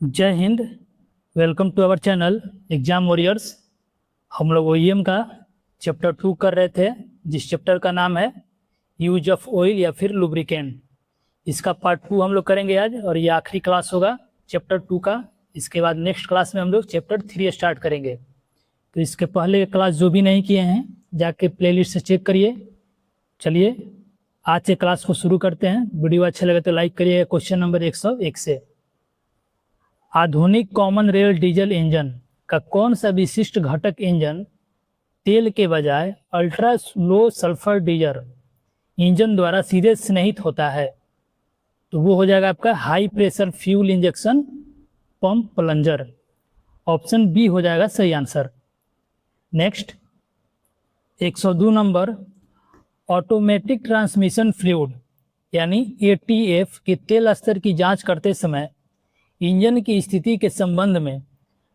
जय Hind. Welcome to our channel exam warriors. हम लोग OEM का चैप्टर 2 कर रहे थे, जिस चैप्टर का नाम है यूज ऑफ ऑयल या फिर लुब्रिकेंट। इसका पार्ट 2 हम लोग करेंगे आज, और ये आखिरी क्लास होगा चैप्टर 2 का। इसके बाद नेक्स्ट क्लास में हम लोग चैप्टर 3 स्टार्ट करेंगे। तो इसके पहले क्लास जो भी नहीं किए हैं जाके प्लेलिस्ट से चेक करिए। चलिए आज से क्लास को शुरू करते हैं। वीडियो अच्छा लगे तो लाइक करिए। क्वेश्चन नंबर 101 से, आधुनिक कॉमन रेल डीजल इंजन का कौन सा विशिष्ट घटक इंजन तेल के बजाय ultra low sulphur diesel engine द्वारा सीधे स्नेहित होता है? तो वो हो जाएगा आपका high pressure fuel injection pump plunger. Option B हो जाएगा सही answer. Next 102 number, automatic transmission fluid यानी ATF के तेल स्तर की जांच करते समय इंजन की स्थिति के संबंध में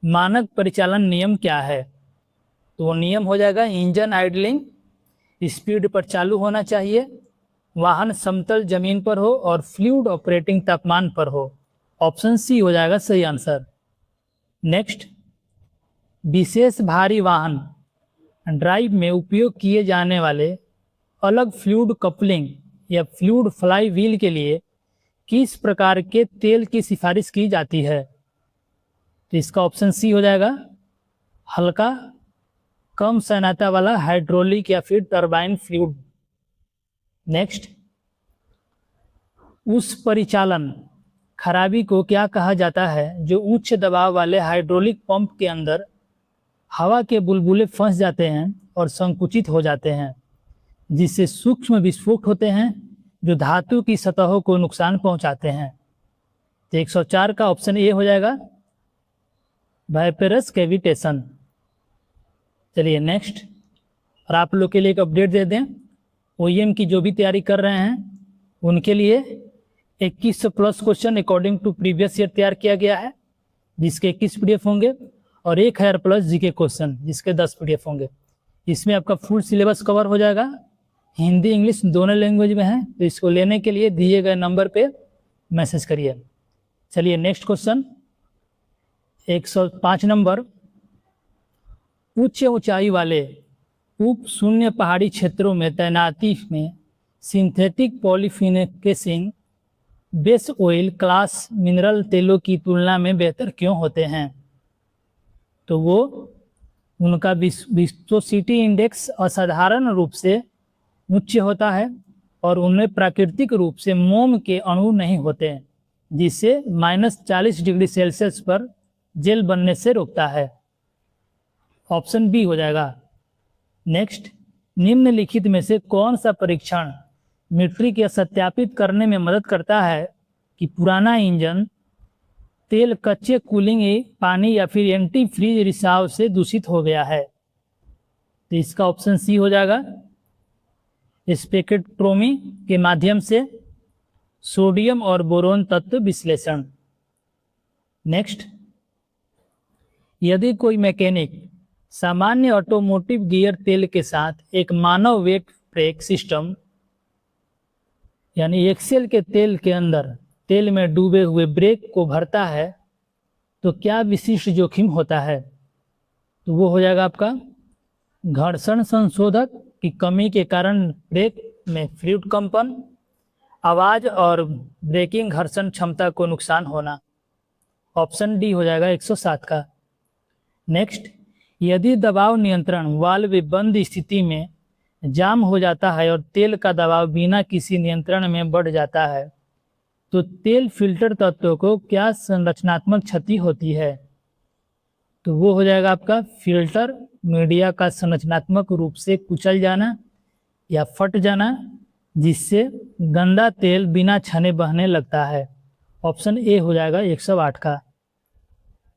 मानक परिचालन नियम क्या है? तो वो नियम हो जाएगा इंजन आइडलिंग स्पीड पर चालू होना चाहिए, वाहन समतल जमीन पर हो और फ्लूइड ऑपरेटिंग तापमान पर हो। ऑप्शन सी हो जाएगा सही आंसर। नेक्स्ट, विशेष भारी वाहन ड्राइव में उपयोग किए जाने वाले अलग फ्लूइड कपलिंग या फ्लूइड फ्लाई व्हील के लिए किस प्रकार के तेल की सिफारिश की जाती है? तो इसका ऑप्शन सी हो जाएगा हल्का कम सैनाता वाला हाइड्रोलिक या फिर टरबाइन फ्लूइड। नेक्स्ट, उस परिचालन खराबी को क्या कहा जाता है जो उच्च दबाव वाले हाइड्रोलिक पंप के अंदर हवा के बुलबुले फंस जाते हैं और संकुचित हो जाते हैं, जिससे सूक्ष्म विस्फोट होते हैं जो धातु की सतहों को नुकसान पहुंचाते हैं? तो 104 का ऑप्शन ए हो जाएगा वाइपरस कैविटेशन। चलिए नेक्स्ट, और आप लोग के लिए एक अपडेट दे दें, OEM की जो भी तैयारी कर रहे हैं उनके लिए 2100 plus question according to previous year तैयार किया गया है, जिसके 21 PDF होंगे, और 1000 प्लस GK क्वेश्चन जिसके 10 PDF होंगे। इसमें आपका फुल सिलेबस कवर हो जाएगा, हिंदी इंग्लिश दोनों लैंग्वेज में है। तो इसको लेने के लिए दिए गए नंबर पे मैसेज करिए। चलिए नेक्स्ट क्वेश्चन 105 नंबर, उच्च ऊंचाई वाले उप शून्य पहाड़ी क्षेत्रों में तैनाती में सिंथेटिक पॉलीफिनेकेसिंग बेस ऑयल क्लास मिनरल तेलों की तुलना में बेहतर क्यों होते हैं? तो वो उनका विस्कोसिटी इंडेक्स असाधारण रूप से उच्च होता है और उनमें प्राकृतिक रूप से मोम के अणु नहीं होते हैं, जिससे -40 डिग्री सेल्सियस पर जेल बनने से रोकता है। ऑप्शन बी हो जाएगा। नेक्स्ट, निम्नलिखित में से कौन सा परीक्षण मीट्रिक या सत्यापित करने में मदद करता है कि पुराना इंजन तेल कच्चे कूलिंग पानी या फिर एंटी फ्रीज रिसाव से दूषित हो गया है? तो इसका ऑप्शन सी हो जाएगा स्पेक्ट्रोमी के माध्यम से सोडियम और बोरोन तत्व विश्लेषण। नेक्स्ट, यदि कोई मैकेनिक सामान्य ऑटोमोटिव गियर तेल के साथ एक मानव वेग ब्रेक सिस्टम यानी एक्सेल के तेल के अंदर तेल में डूबे हुए ब्रेक को भरता है तो क्या विशिष्ट जोखिम होता है? तो वो हो जाएगा आपका घर्षण संशोधक की कमी के कारण ब्रेक में फ्लूइड कंपन, आवाज और ब्रेकिंग घर्षण क्षमता को नुकसान होना। ऑप्शन डी हो जाएगा 107 का। नेक्स्ट, यदि दबाव नियंत्रण वाल्व बंद स्थिति में जाम हो जाता है और तेल का दबाव बिना किसी नियंत्रण में बढ़ जाता है तो तेल फिल्टर तत्वों को क्या संरचनात्मक क्षति होती है? तो वो हो जाएगा आपका फिल्टर मीडिया का संरचनात्मक रूप से कुचल जाना या फट जाना, जिससे गंदा तेल बिना छने बहने लगता है। ऑप्शन ए हो जाएगा 108 का।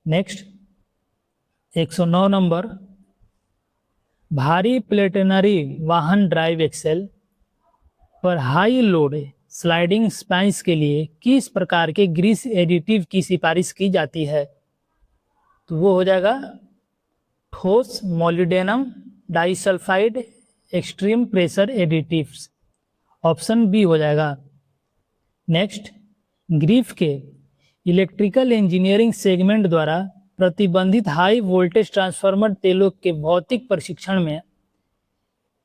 नेक्स्ट 109 नंबर, भारी प्लेटनरी वाहन ड्राइव एक्सेल पर हाई लोड स्लाइडिंग स्पाइस के लिए किस प्रकार के ग्रीस एडिटिव की सिफारिश की जाती है? तो वो हो जाएगा ठोस molybdenum disulphide extreme pressure additives. Option B हो जाएगा। नेक्स्ट, ग्रिफ के इलेक्ट्रिकल इंजीनियरिंग सेगमेंट द्वारा प्रतिबंधित हाई वोल्टेज ट्रांसफार्मर तेलों के भौतिक परीक्षण में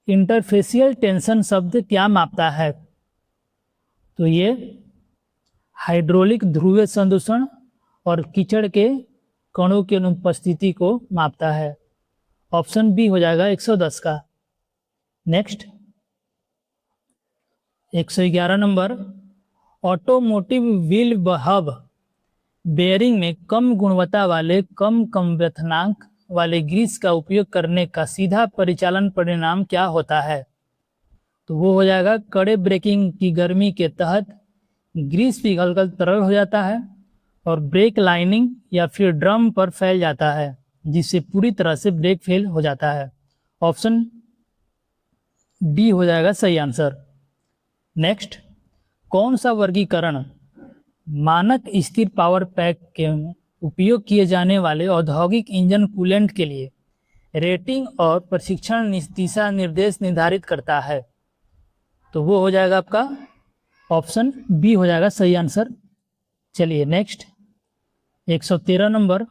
इंटरफेसियल टेंशन शब्द क्या मापता है? तो ये हाइड्रोलिक ध्रुवीय संदूषण और कीचड़ के कणों की अनुपस्थिति को मापता है। ऑप्शन बी हो जाएगा 110 का। Next 111 number, automotive wheel hub bearing में कम गुणवत्ता वाले कम कंवेथनांक वाले ग्रीस का उपयोग करने का सीधा परिचालन परिणाम क्या होता है? तो वो हो जाएगा कड़े ब्रेकिंग की गर्मी के तहत ग्रीस पिघलकर तरल हो जाता है और ब्रेक लाइनिंग या फिर ड्रम पर फैल जाता है, जिससे पूरी तरह से ब्रेक फेल हो जाता है। ऑप्शन डी हो जाएगा सही आंसर। नेक्स्ट, कौन सा वर्गीकरण मानक स्थिर पावर पैक के उपयोग किए जाने वाले औद्योगिक इंजन कूलेंट के लिए रेटिंग और प्रशिक्षण दिशा निर्देश निर्धारित करता है? तो वो हो जाएगा आपका ऑप्शन बी हो जाएगा सही आंसर। चलिए next 113 number,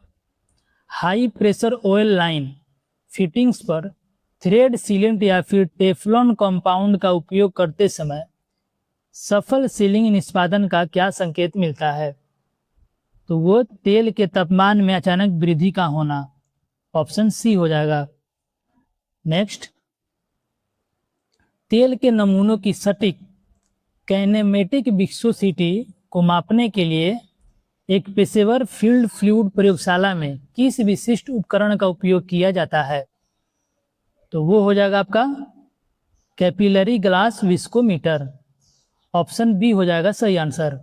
high pressure oil line fittings पर थ्रेड सीलेंट या फिर टेफ्लॉन कंपाउंड का उपयोग करते समय सफल सीलिंग निष्पादन का क्या संकेत मिलता है? तो वो तेल के तापमान में अचानक वृद्धि का होना। ऑप्शन सी हो जाएगा। नेक्स्ट, तेल के नमूनों की सटीक काइनेमेटिक विस्कोसिटी को मापने के लिए एक पेशेवर फील्ड फ्लूइड प्रयोगशाला में किस विशिष्ट उपकरण का उपयोग किया जाता है? तो वो हो जाएगा आपका capillary glass viscometer. Option B हो जाएगा सही आंसर।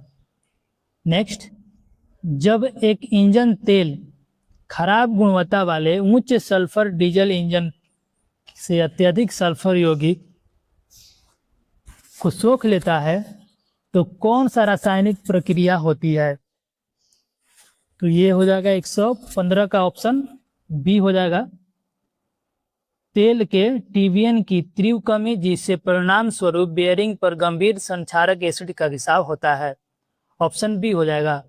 नेक्स्ट, जब एक इंजन तेल खराब गुणवत्ता वाले उच्च सल्फर डीजल इंजन से अत्यधिक सल्फर यौगिक को सोख लेता है तो कौन सा रासायनिक प्रक्रिया होती है? तो ये हो जाएगा 115 का ऑप्शन बी हो जाएगा। तेल के टीवीएन की तीव्र कमी, जिससे परिणाम स्वरूप बेयरिंग पर गंभीर संक्षारक एसिड का रिसाव होता है। ऑप्शन बी हो जाएगा।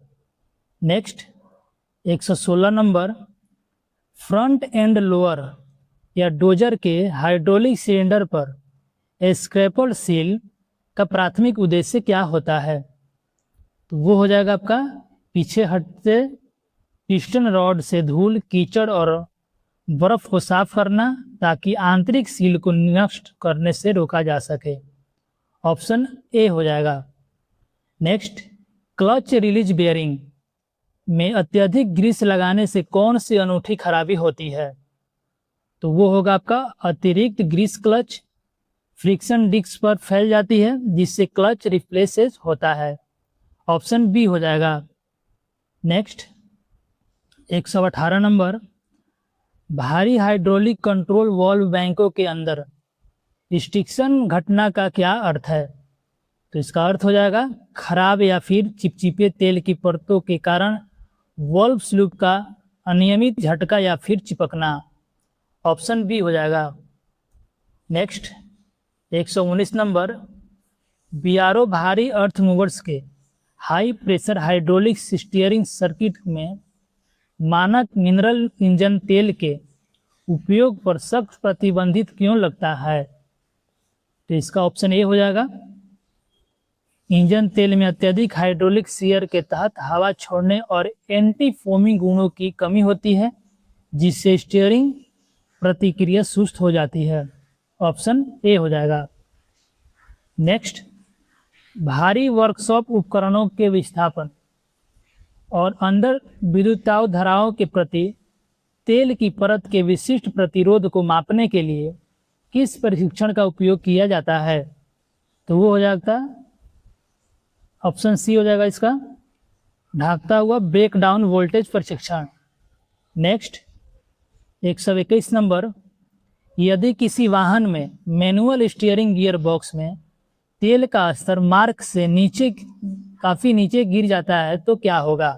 Next 116 number, front end lower या डोजर के हाइड्रोलिक सिलेंडर पर स्क्रैपल सील का प्राथमिक उद्देश्य क्या होता है? तो वो हो जाएगा आपका पीछे हटते पिस्टन रॉड से धूल, कीचड़ और बर्फ को साफ करना, ताकि आंतरिक सील को नष्ट करने से रोका जा सके। ऑप्शन ए हो जाएगा। नेक्स्ट, क्लच रिलीज बेयरिंग में अत्यधिक ग्रीस लगाने से कौन सी अनूठी खराबी होती है? तो वो होगा आपका अतिरिक्त ग्रीस क्लच फ्रिक्शन डिस्क पर फैल जाती है, जिससे क्लच रिप्लेसेस होता है। ऑप्शन बी हो जाएगा। नेक्स्ट 118 नंबर, भारी हाइड्रोलिक कंट्रोल वाल्व बैंकों के अंदर स्टिक्शन घटना का क्या अर्थ है? तो इसका अर्थ हो जाएगा खराब या फिर चिपचिपे तेल की परतों के कारण वाल्व स्लूप का अनियमित झटका या फिर चिपकना। ऑप्शन बी हो जाएगा। नेक्स्ट 119 नंबर, बीआरओ भारी अर्थ मूवर्स के high pressure hydraulic steering circuit में मानक मिनरल इंजन तेल के उपयोग पर सख्त प्रतिबंधित क्यों लगता है? तो इसका ऑप्शन ए हो जाएगा। इंजन तेल में अत्यधिक हाइड्रोलिक शियर के तहत हवा छोड़ने और एंटी फोमिंग गुणों की कमी होती है, जिससे स्टीयरिंग प्रतिक्रिया सुस्त हो जाती है। ऑप्शन ए हो जाएगा। नेक्स्ट, भारी वर्कशॉप उपकरणों के विस्थापन और अंदर विद्युताव धाराओं के प्रति तेल की परत के विशिष्ट प्रतिरोध को मापने के लिए किस परीक्षण का उपयोग किया जाता है? तो वो हो जाता ऑप्शन सी हो जाएगा इसका, ढाकता हुआ ब्रेकडाउन वोल्टेज परीक्षण। नेक्स्ट 121 नंबर, यदि किसी वाहन में मैनुअल स्टीयरिंग गियर बॉक्स में तेल का स्तर मार्क से नीचे काफ़ी नीचे गिर जाता है तो क्या होगा?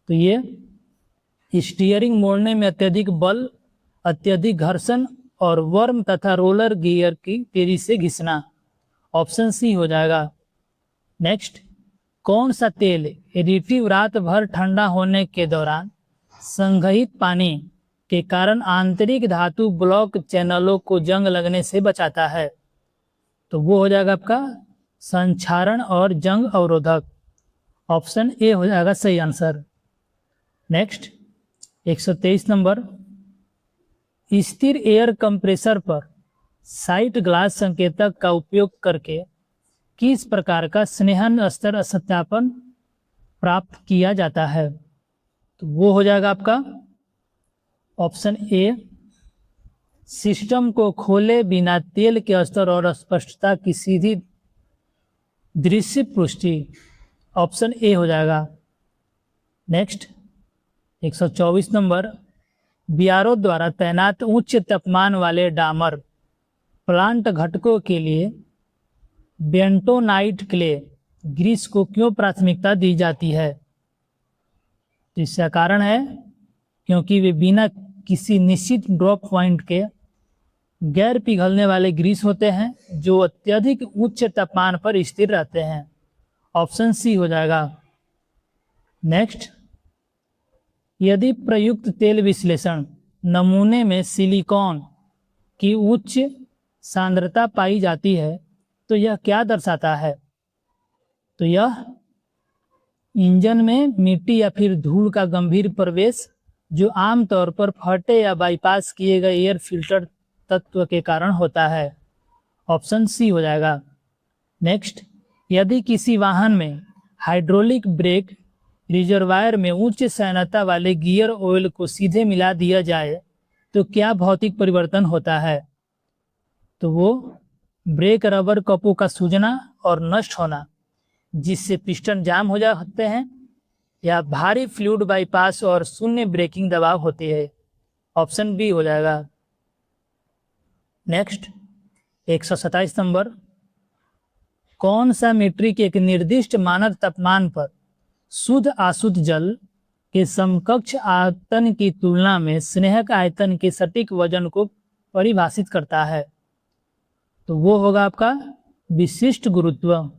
तो ये स्टीयरिंग मोड़ने में अत्यधिक बल, अत्यधिक घर्षण और वर्म तथा रोलर गियर की तेजी से घिसना। ऑप्शन सी हो जाएगा। नेक्स्ट, कौन सा तेल एडिटिव रात भर ठंडा होने के दौरान संग्रहित पानी के कारण आंतरिक धातु ब्लॉक चैनलों को जंग लगने से बचाता है। तो वो हो जाएगा आपका संक्षारण और जंग अवरोधक। ऑप्शन ए हो जाएगा सही आंसर। नेक्स्ट 123 नंबर, स्थिर एयर कंप्रेसर पर साइट ग्लास संकेतक का उपयोग करके किस प्रकार का स्नेहन स्तर सत्यापन प्राप्त किया जाता है? तो वो हो जाएगा आपका ऑप्शन ए, सिस्टम को खोले बिना तेल के स्तर और स्पष्टता की सीधी दृश्य पुष्टि। ऑप्शन ए हो जाएगा। नेक्स्ट 124 नंबर, बीआरओ द्वारा तैनात उच्च तापमान वाले डामर प्लांट घटकों के लिए बेंटोनाइट क्ले ग्रीस को क्यों प्राथमिकता दी जाती है? इसका कारण है क्योंकि वे बिना किसी निश्चित ड्रॉप पॉइंट के गैर पिघलने वाले ग्रीस होते हैं जो अत्यधिक उच्च तापमान पर स्थिर रहते हैं। ऑप्शन सी हो जाएगा। नेक्स्ट, यदि प्रयुक्त तेल विश्लेषण नमूने में सिलिकॉन की उच्च सांद्रता पाई जाती है तो यह क्या दर्शाता है? तो यह इंजन में मिट्टी या फिर धूल का गंभीर प्रवेश जो आमतौर पर फटे या बाईपास किए गए एयर फिल्टर तत्व के कारण होता है। ऑप्शन सी हो जाएगा। नेक्स्ट, यदि किसी वाहन में हाइड्रोलिक ब्रेक रिजर्वायर में उच्च सैनता वाले गियर ऑयल को सीधे मिला दिया जाए तो क्या भौतिक परिवर्तन होता है? तो वो ब्रेक रबर कपों का सूजना और नष्ट होना जिससे पिस्टन जाम हो जाते हैं या भारी फ्लूइड बाईपास और शून्य ब्रेकिंग दबाव होती है। ऑप्शन बी हो जाएगा। नेक्स्ट 127 नंबर, कौन सा मीट्रिक एक निर्दिष्ट मानक तापमान पर शुद्ध अशुद्ध जल के समकक्ष आयतन की तुलना में स्नेहक आयतन के सटीक वजन को परिभाषित करता है? तो वो होगा आपका विशिष्ट गुरुत्व।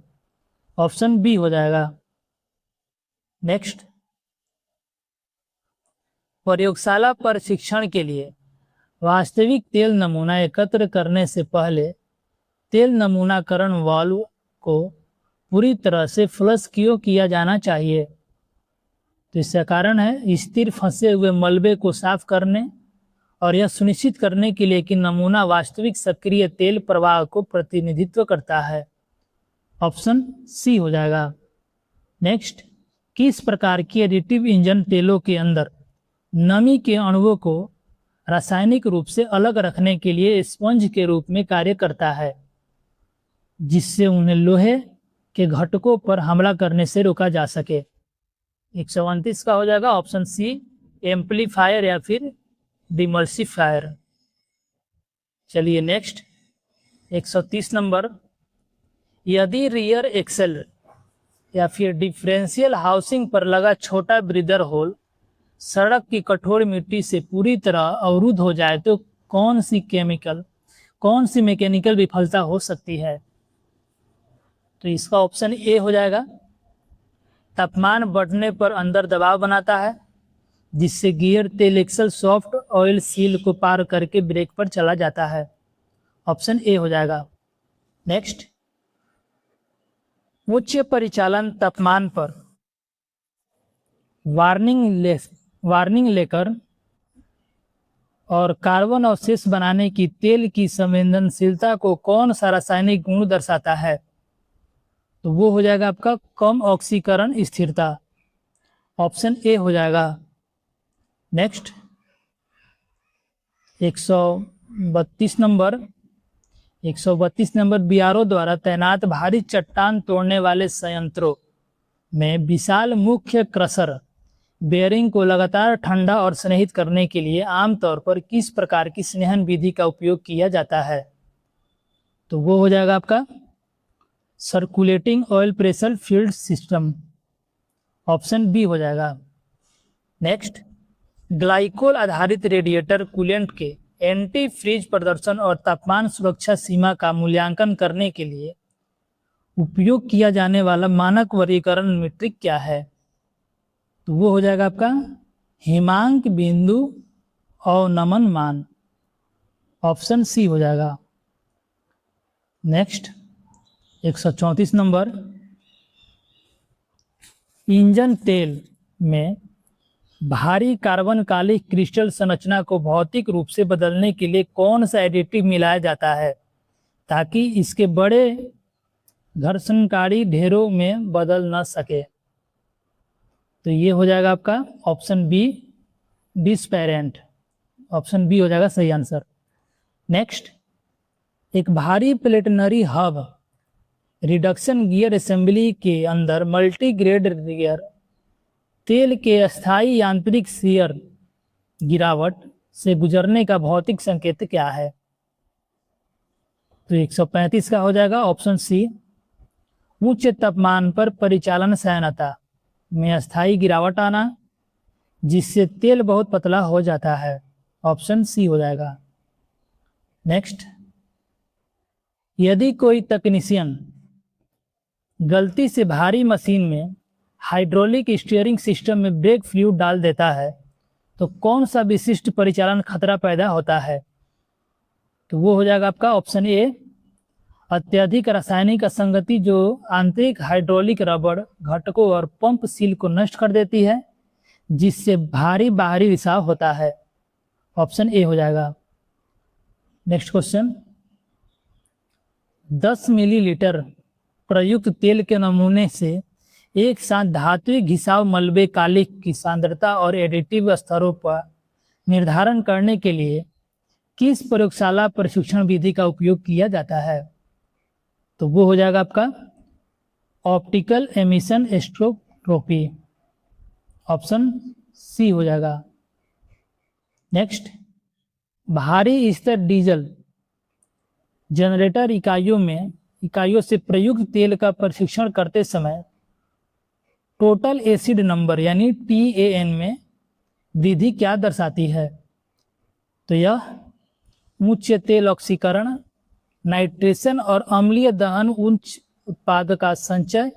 ऑप्शन बी हो जाएगा। नेक्स्ट, प्रयोगशाला परीक्षण के लिए वास्तविक तेल नमूना एकत्र करने से पहले तेल नमूनाकरण वाल्व को पूरी तरह से फ्लश क्यों किया जाना चाहिए? तो इसका कारण है स्थिर फंसे हुए मलबे को साफ करने और यह सुनिश्चित करने के लिए कि नमूना वास्तविक सक्रिय तेल प्रवाह को प्रतिनिधित्व करता है। ऑप्शन सी हो जाएगा। नेक्स्ट, किस प्रकार की एडिटिव इंजन तेलों के अंदर नमी के अणुओं को रासायनिक रूप से अलग रखने के लिए स्पंज के रूप में कार्य करता है जिससे उन्हें लोहे के घटकों पर हमला करने से रोका जा सके? 129 का हो जाएगा ऑप्शन सी, एम्पलीफायर या फिर डिमल्सिफायर। चलिए नेक्स्ट 130 नंबर, यदि रियर एक्सेल या फिर डिफरेंशियल हाउसिंग पर लगा छोटा ब्रीदर होल सड़क की कठोर मिट्टी से पूरी तरह अवरुद्ध हो जाए तो कौन सी मैकेनिकल विफलता हो सकती है? तो इसका ऑप्शन ए हो जाएगा। तापमान बढ़ने पर अंदर दबाव बनाता है जिससे गियर तेल एक्सल सॉफ्ट ऑयल सील को पार करके ब्रेक पर चला जाता है। ऑप्शन ए हो जाएगा। नेक्स्ट, उच्च परिचालन तापमान पर वार्निंग लेकर और कार्बन अवशेष बनाने की तेल की संवेदनशीलता को कौन सा रासायनिक गुण दर्शाता है? तो वो हो जाएगा आपका कम ऑक्सीकरण स्थिरता। ऑप्शन ए हो जाएगा। नेक्स्ट 132 नंबर, बीआरओ द्वारा तैनात भारी चट्टान तोड़ने वाले संयंत्रों में विशाल मुख्य क्रशर बेयरिंग को लगातार ठंडा और स्नेहित करने के लिए आमतौर पर किस प्रकार की स्नेहन विधि का उपयोग किया जाता है? तो वो हो जाएगा आपका circulating oil pressure field system. Option B हो जाएगा। नेक्स्ट, ग्लाइकोल आधारित रेडिएटर कूलेंट के एंटी फ्रीज प्रदर्शन और तापमान सुरक्षा सीमा का मूल्यांकन करने के लिए उपयोग किया जाने वाला मानक वर्गीकरण मीट्रिक क्या है? तो वो हो जाएगा आपका हिमांक बिंदु अवनमन मान, ऑप्शन सी हो जाएगा। नेक्स्ट 134 नंबर, इंजन तेल में भारी कार्बन काली क्रिस्टल संरचना को भौतिक रूप से बदलने के लिए कौन सा एडिटिव मिलाया जाता है ताकि इसके बड़े घर्षणकारी ढेरों में बदल न सके? तो ये हो जाएगा आपका ऑप्शन बी, डिस्पेरेंट, ऑप्शन बी हो जाएगा सही आंसर। नेक्स्ट, एक भारी प्लेटनरी हब रिडक्शन गियर असेंबली के अंदर मल्टीग्रेड गियर तेल के अस्थायी यांत्रिक शियर गिरावट से गुजरने का भौतिक संकेत क्या है? तो 135 का हो जाएगा ऑप्शन सी, उच्च तापमान पर परिचालन सहनता में अस्थायी गिरावट आना जिससे तेल बहुत पतला हो जाता है, ऑप्शन सी हो जाएगा। नेक्स्ट, यदि कोई तकनीशियन गलती से भारी मशीन में हाइड्रोलिक स्टीयरिंग सिस्टम में ब्रेक फ्लूइड डाल देता है तो कौन सा विशिष्ट परिचालन खतरा पैदा होता है? तो वो हो जाएगा आपका ऑप्शन ए, अत्यधिक रासायनिक असंगति जो आंतरिक हाइड्रोलिक रबड़ घटकों और पंप सील को नष्ट कर देती है जिससे भारी बाहरी रिसाव होता है, ऑप्शन ए हो जाएगा। नेक्स्ट क्वेश्चन, 10 मिलीलीटर प्रयुक्त तेल के नमूने से एक साथ धात्विक घिसाव मलबे कालिख की सांद्रता और एडिटिव स्तरों पर निर्धारण करने के लिए किस प्रयोगशाला प्रशिक्षण विधि का उपयोग किया जाता है? तो वो हो जाएगा आपका optical emission spectroscopy, option C हो जाएगा। नेक्स्ट, भारी स्तर डीजल जनरेटर इकाइयों से प्रयुक्त तेल का परीक्षण करते समय टोटल एसिड नंबर यानी TAN में विधि क्या दर्शाती है? तो यह उच्च तेल ऑक्सीकरण, नाइट्रेशन और अम्लीय दहन उच्च उत्पाद का संचय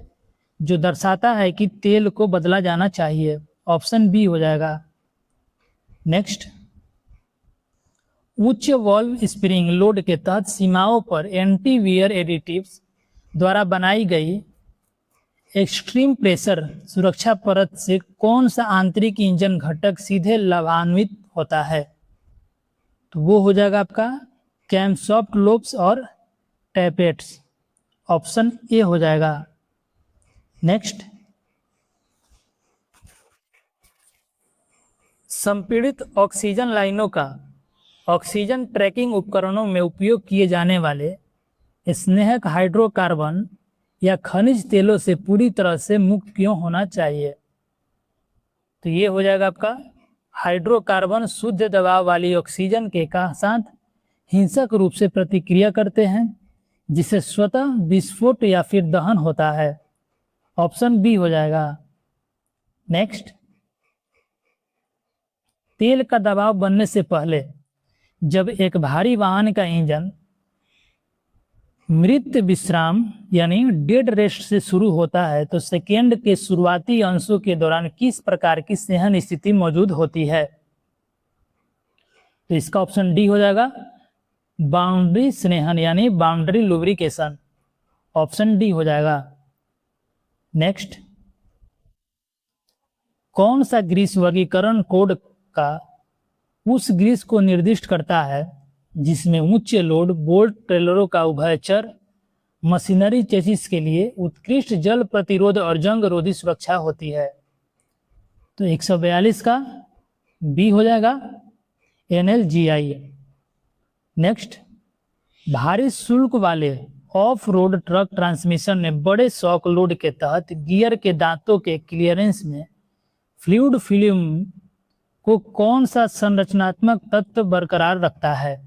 जो दर्शाता है कि तेल को बदला जाना चाहिए, ऑप्शन बी हो जाएगा। नेक्स्ट, उच्च वॉल्व स्प्रिंग लोड के तहत सीमाओं पर एंटी वियर एडिटिव्स द्वारा बनाई गई एक्सट्रीम प्रेशर सुरक्षा परत से कौन सा आंतरिक इंजन घटक सीधे लाभान्वित होता है? तो वो हो जाएगा आपका कैमशॉफ्ट लोब्स और टैपेट्स, ऑप्शन ए हो जाएगा। नेक्स्ट, संपीड़ित ऑक्सीजन लाइनों का ऑक्सीजन ट्रैकिंग उपकरणों में उपयोग किए जाने वाले स्नेहक हाइड्रोकार्बन या खनिज तेलों से पूरी तरह से मुक्त क्यों होना चाहिए? तो ये हो जाएगा आपका हाइड्रोकार्बन शुद्ध दबाव वाली ऑक्सीजन के साथ हिंसक रूप से प्रतिक्रिया करते हैं जिससे स्वतः विस्फोट या फिर दहन होता है, ऑप्शन बी हो जाएगा। नेक्स्ट, तेल का दबाव बनने से पहले जब एक भारी वाहन का इंजन मृत विश्राम यानी डेड रेस्ट से शुरू होता है तो सेकेंड के शुरुआती अंशों के दौरान किस प्रकार की सहन स्थिति मौजूद होती है? तो इसका ऑप्शन डी हो जाएगा, बाउंड्री स्नेहन यानी बाउंड्री लुब्रिकेशन, ऑप्शन डी हो जाएगा। नेक्स्ट, कौन सा ग्रीस वर्गीकरण कोड का उस ग्रीस को निर्दिष्ट करता है जिसमें उच्च लोड बोल्ट ट्रेलरों का उभयचर मशीनरी चेसिस के लिए उत्कृष्ट जल प्रतिरोध और जंग रोधी सुरक्षा होती है? तो 142 का बी हो जाएगा, NLGI। नेक्स्ट, भारी शुल्क वाले ऑफ रोड ट्रक ट्रांसमिशन में बड़े शॉक लोड के तहत गियर के दांतों के क्लियरेंस में फ्लूइड फिल्म को कौन सा संरचनात्मक तत्व बरकरार रखता है?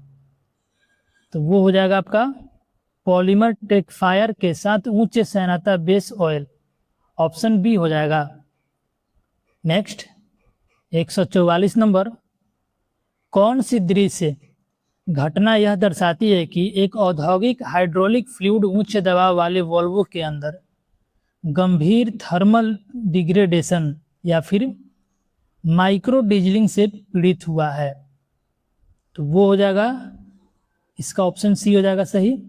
तो वो हो जाएगा आपका पॉलीमर टेकफायर के साथ उच्च सहनता बेस ऑयल, ऑप्शन बी हो जाएगा। नेक्स्ट 144 नंबर, कौन सी दृश्य घटना यह दर्शाती है कि एक औद्योगिक हाइड्रोलिक फ्लूइड उच्च दबाव वाले वॉल्वों के अंदर गंभीर थर्मल डिग्रेडेशन या फिर माइक्रो डीजलिंग से पीड़ित हुआ है। तो वो हो जाएगा, इसका ऑप्शन सी हो जाएगा सही।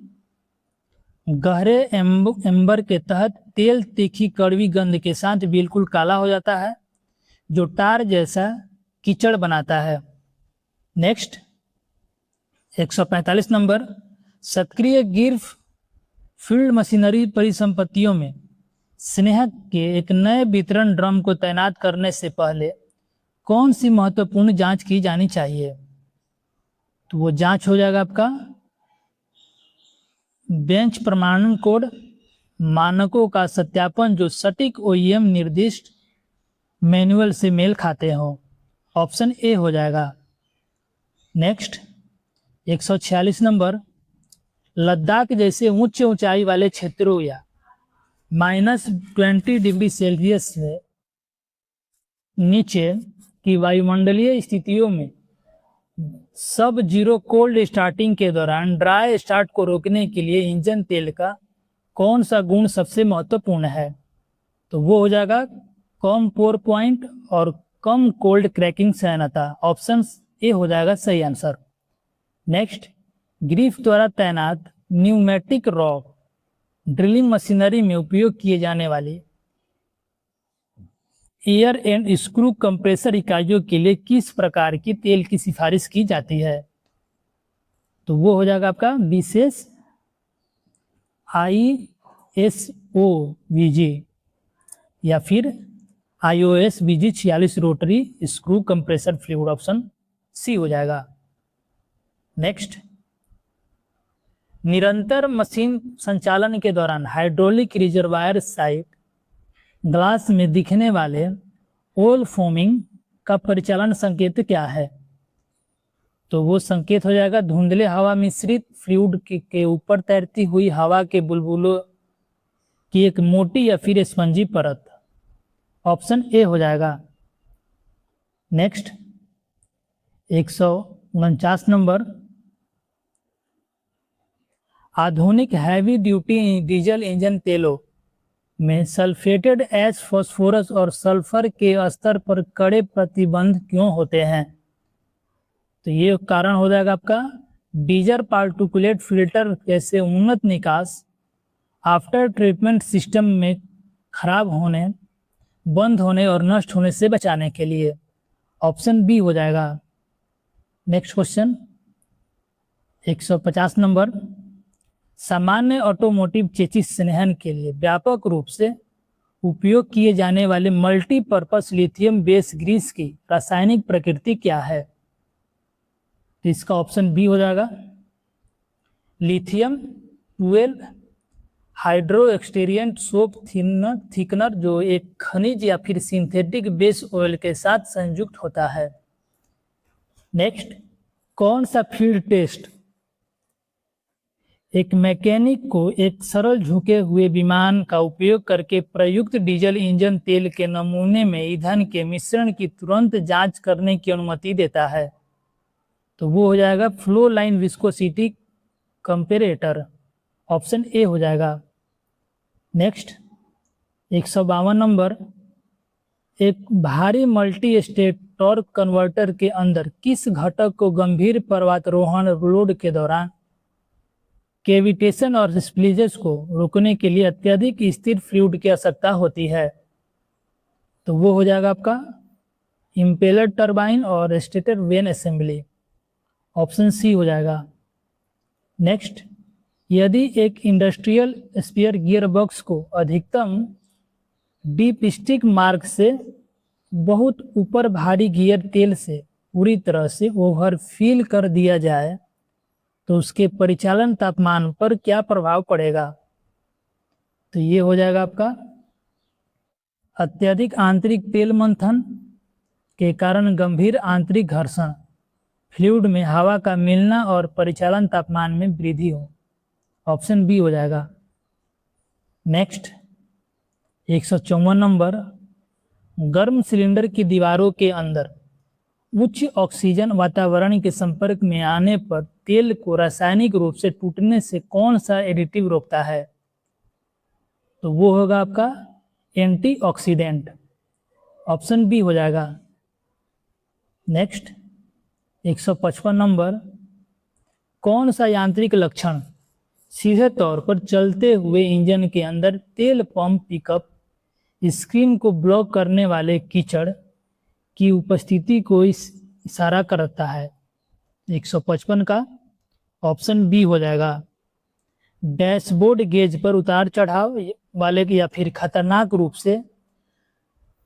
गहरे एम्बर के तहत तेल तीखी कड़वी गंध के साथ बिल्कुल काला हो जाता है, जो टार जैसा कीचड़ बनाता है। नेक्स्ट 145 नंबर, सक्रिय गिर्फ फील्ड मशीनरी परिसंपत्तियों में स्नेहक के एक नए वितरण ड्रम को तैनात करने से पहले कौन सी महत्वपूर्ण जांच की जानी चाहिए? तो वो जांच हो जाएगा आपका बेंच प्रमाणन कोड, मानकों का सत्यापन जो सटीक ओईएम निर्दिष्ट मैनुअल से मेल खाते हो। ऑप्शन ए हो जाएगा। नेक्स्ट 146 नंबर, लद्दाख जैसे उच्च ऊंचाई वाले क्षेत्रों या -20 डिग्री सेल्सियस से नीचे की वायुमंडलीय स्थितियों में सब जीरो कोल्ड स्टार्टिंग के दौरान ड्राई स्टार्ट को रोकने के लिए इंजन तेल का कौन सा गुण सबसे महत्वपूर्ण है? तो वो हो जाएगा कम पोर पॉइंट और कम कोल्ड क्रैकिंग सहनता। ऑप्शन ए हो जाएगा सही आंसर। नेक्स्ट, ग्रिफ द्वारा तैनात न्यूमेटिक रॉक ड्रिलिंग मशीनरी में उपयोग किए जाने वाली एयर एंड स्क्रू कंप्रेसर इकाइयों के लिए किस प्रकार की तेल की सिफारिश की जाती है? तो वो हो जाएगा आपका विशेष ISO-VG या फिर IOS-VG 46 rotary screw compressor fluid. Option C हो जाएगा। नेक्स्ट, निरंतर मशीन संचालन के दौरान हाइड्रोलिक रिजर्वायर साइड ग्लास में दिखने वाले ओल फोमिंग का परिचालन संकेत क्या है? तो वो संकेत हो जाएगा धुंधले हवा मिश्रित फ्लूइड के ऊपर तैरती हुई हवा के बुलबुलों की एक मोटी या फिर स्पंजी परत। ऑप्शन ए हो जाएगा। नेक्स्ट 149 नंबर, आधुनिक हैवी ड्यूटी डीजल इंजन तेलों में सल्फेटेड एच फास्फोरस और सल्फर के स्तर पर कड़े प्रतिबंध क्यों होते हैं? तो ये कारण हो जाएगा आपका डीजल पार्टिकुलेट फिल्टर जैसे उन्नत निकास आफ्टर ट्रीटमेंट सिस्टम में खराब होने, बंद होने और नष्ट होने से बचाने के लिए। ऑप्शन बी हो जाएगा। नेक्स्ट क्वेश्चन 150 नंबर, सामान्य ऑटोमोटिव चेसिस संहनन के लिए व्यापक रूप से उपयोग किए जाने वाले मल्टीपर्पस लिथियम बेस ग्रीस की रासायनिक प्रकृति क्या है? तो इसका ऑप्शन बी हो जाएगा लिथियम 12 हाइड्रो एक्सटेरियंट सोप थिकनर, जो एक खनिज या फिर सिंथेटिक बेस ऑयल के साथ संयुक्त होता है। नेक्स्ट, कौन सा फील्ड टेस्ट एक मैकेनिक को एक सरल झुके हुए विमान का उपयोग करके प्रयुक्त डीजल इंजन तेल के नमूने में ईंधन के मिश्रण की तुरंत जांच करने की अनुमति देता है? तो वो हो जाएगा flow line viscosity comparator. Option A हो जाएगा। नेक्स्ट 152 नंबर, एक भारी मल्टी स्टेट टॉर्क कन्वर्टर के अंदर किस घटक को गंभीर पर्वतारोहण लोड के दौरान कैविटेशन और स्प्लीजेस को रोकने के लिए अत्यधिक स्थिर फ्लूइड की आवश्यकता होती है? तो वो हो जाएगा आपका इम्पेलर टरबाइन और stator vane assembly. Option C हो जाएगा। नेक्स्ट, यदि एक इंडस्ट्रियल स्पीयर गियरबॉक्स को अधिकतम डीप स्टिक मार्ग से बहुत ऊपर भारी गियर तेल से पूरी तरह से ओवरफिल कर दिया जाए तो उसके परिचालन तापमान पर क्या प्रभाव पड़ेगा? तो ये हो जाएगा आपका अत्यधिक आंतरिक तेल मंथन के कारण गंभीर आंतरिक घर्षण, फ्लूइड में हवा का मिलना और परिचालन तापमान में वृद्धि हो। ऑप्शन बी हो जाएगा। नेक्स्ट 154 नंबर, गर्म सिलेंडर की दीवारों के अंदर उच्च ऑक्सीजन वातावरण के संपर्क में आने पर तेल को रासायनिक रूप से टूटने से कौन सा एडिटिव रोकता है? तो वो होगा आपका एंटीऑक्सीडेंट। ऑप्शन बी हो जाएगा। नेक्स्ट 155 नंबर, कौन सा यांत्रिक लक्षण सीधे तौर पर चलते हुए इंजन के अंदर तेल पंप पिकअप स्क्रीन को ब्लॉक करने वाले कीचड़ की उपस्थिति को इशारा करता है? 155 का ऑप्शन बी हो जाएगा। डैशबोर्ड गेज पर उतार चढ़ाव वाले या फिर खतरनाक रूप से